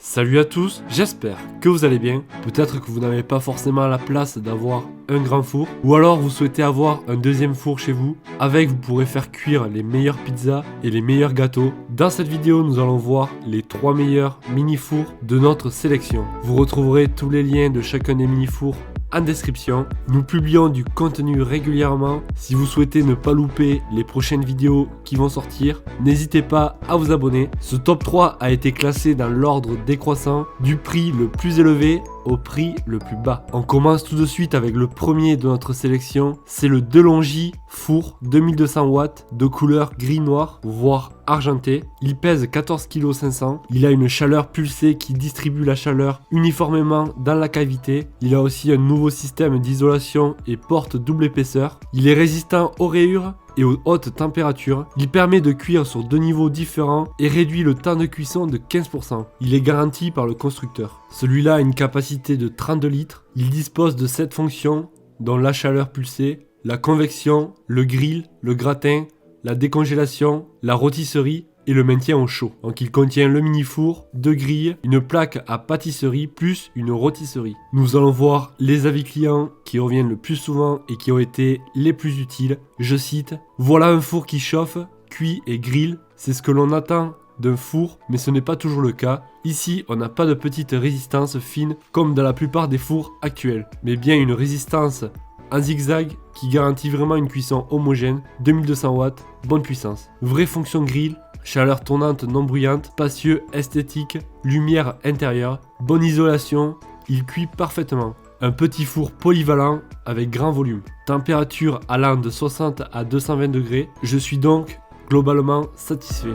Salut à tous, j'espère que vous allez bien. Peut-être que vous n'avez pas forcément la place d'avoir un grand four, ou alors vous souhaitez avoir un deuxième four chez vous. Avec, vous pourrez faire cuire les meilleures pizzas et les meilleurs gâteaux. Dans cette vidéo, nous allons voir les 3 meilleurs mini-fours de notre sélection. Vous retrouverez tous les liens de chacun des mini-fours en description. Nous publions du contenu régulièrement. Si vous souhaitez ne pas louper les prochaines vidéos qui vont sortir, n'hésitez pas à vous abonner. Ce top 3 a été classé dans l'ordre décroissant du prix le plus élevé au prix le plus bas. On commence tout de suite avec le premier de notre sélection, c'est le DeLonghi four 2200 watts de couleur gris-noir, voire argenté. Il pèse 14,5 kg. Il a une chaleur pulsée qui distribue la chaleur uniformément dans la cavité. Il a aussi un nouveau système d'isolation et porte double épaisseur. Il est résistant aux rayures et aux hautes températures. Il permet de cuire sur 2 niveaux différents et réduit le temps de cuisson de 15%. Il est garanti par le constructeur. Celui-là a une capacité de 32 litres. Il dispose de 7 fonctions, dont la chaleur pulsée, la convection, le grill, le gratin, la décongélation, la rôtisserie et le maintien au chaud. Donc il contient le mini-four, 2 grilles, une plaque à pâtisserie plus une rôtisserie. Nous allons voir les avis clients qui reviennent le plus souvent et qui ont été les plus utiles. Je cite: voilà un four qui chauffe, cuit et grille. C'est ce que l'on attend d'un four, mais ce n'est pas toujours le cas. Ici, on n'a pas de petite résistance fine comme dans la plupart des fours actuels, mais bien une résistance en zigzag qui garantit vraiment une cuisson homogène. 2200 watts, bonne puissance. Vraie fonction grill, chaleur tournante non bruyante, spacieux, esthétique, lumière intérieure, bonne isolation, il cuit parfaitement. Un petit four polyvalent avec grand volume. Température allant de 60 à 220 degrés. Je suis donc globalement satisfait.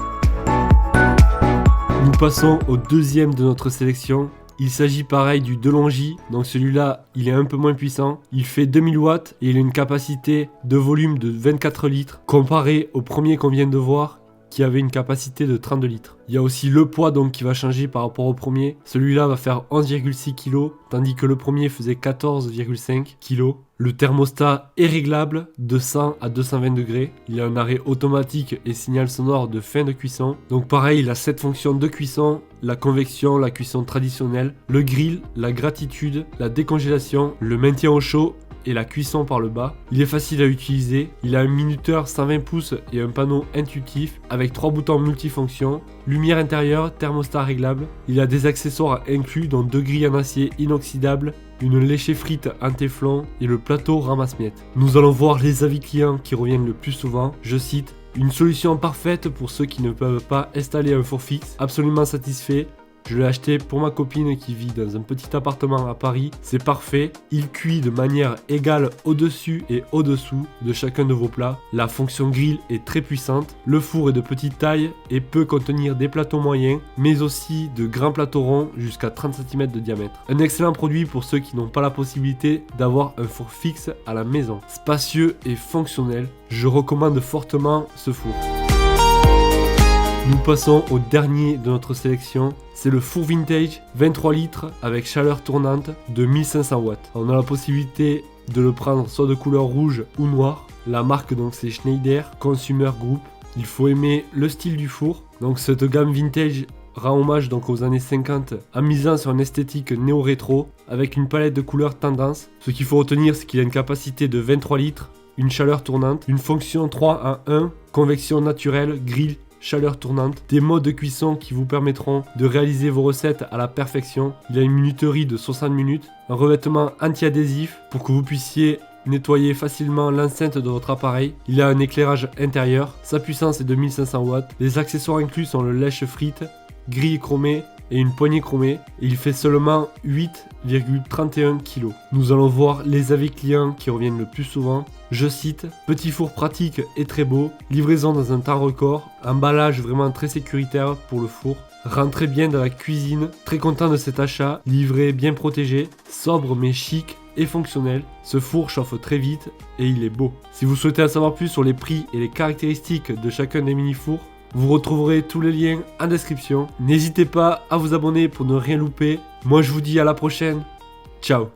Nous passons au deuxième de notre sélection. Il s'agit pareil du DeLonghi, donc celui-là il est un peu moins puissant. Il fait 2000 watts et il a une capacité de volume de 24 litres comparé au premier qu'on vient de voir qui avait une capacité de 32 litres. Il y a aussi le poids donc qui va changer par rapport au premier. Celui-là va faire 11,6 kg tandis que le premier faisait 14,5 kg. Le thermostat est réglable de 100 à 220 degrés. Il a un arrêt automatique et signal sonore de fin de cuisson. Donc pareil, il a 7 fonctions de cuisson: la convection, la cuisson traditionnelle, le grill, la gratitude, la décongélation, le maintien au chaud et la cuisson par le bas. Il est facile à utiliser. Il a un minuteur 120 pouces et un panneau intuitif avec 3 boutons multifonctions, lumière intérieure, thermostat réglable. Il a des accessoires inclus dont 2 grilles en acier inoxydable, une léchée frite en téflon et le plateau ramasse-miettes. Nous allons voir les avis clients qui reviennent le plus souvent. Je cite: une solution parfaite pour ceux qui ne peuvent pas installer un four fixe, absolument satisfait. Je l'ai acheté pour ma copine qui vit dans un petit appartement à Paris. C'est parfait. Il cuit de manière égale au-dessus et au-dessous de chacun de vos plats. La fonction grill est très puissante. Le four est de petite taille et peut contenir des plateaux moyens, mais aussi de grands plateaux ronds jusqu'à 30 cm de diamètre. Un excellent produit pour ceux qui n'ont pas la possibilité d'avoir un four fixe à la maison. Spacieux et fonctionnel. Je recommande fortement ce four. Nous passons au dernier de notre sélection, c'est le four vintage 23 litres avec chaleur tournante de 1500 watts. On a la possibilité de le prendre soit de couleur rouge ou noire. La marque donc c'est Schneider Consumer Group. Il faut aimer le style du four. Donc cette gamme vintage rend hommage donc aux années 50 en misant sur une esthétique néo-rétro avec une palette de couleurs tendance. Ce qu'il faut retenir, c'est qu'il a une capacité de 23 litres, une chaleur tournante, une fonction 3 en 1, convection naturelle, grill, chaleur tournante, des modes de cuisson qui vous permettront de réaliser vos recettes à la perfection. Il a une minuterie de 60 minutes, un revêtement anti-adhésif pour que vous puissiez nettoyer facilement l'enceinte de votre appareil. Il a un éclairage intérieur, sa puissance est de 1500 watts. Les accessoires inclus sont le lèche-frite, grille chromée et une poignée chromée, et il fait seulement 8,31 kg. Nous allons voir les avis clients qui reviennent le plus souvent. Je cite: petit four pratique et très beau, livraison dans un temps record, emballage vraiment très sécuritaire pour le four, rentrez bien dans la cuisine, très content de cet achat, livré bien protégé, sobre mais chic et fonctionnel. Ce four chauffe très vite et il est beau. Si vous souhaitez en savoir plus sur les prix et les caractéristiques de chacun des mini-fours, vous retrouverez tous les liens en description. N'hésitez pas à vous abonner pour ne rien louper. Moi je vous dis à la prochaine. Ciao.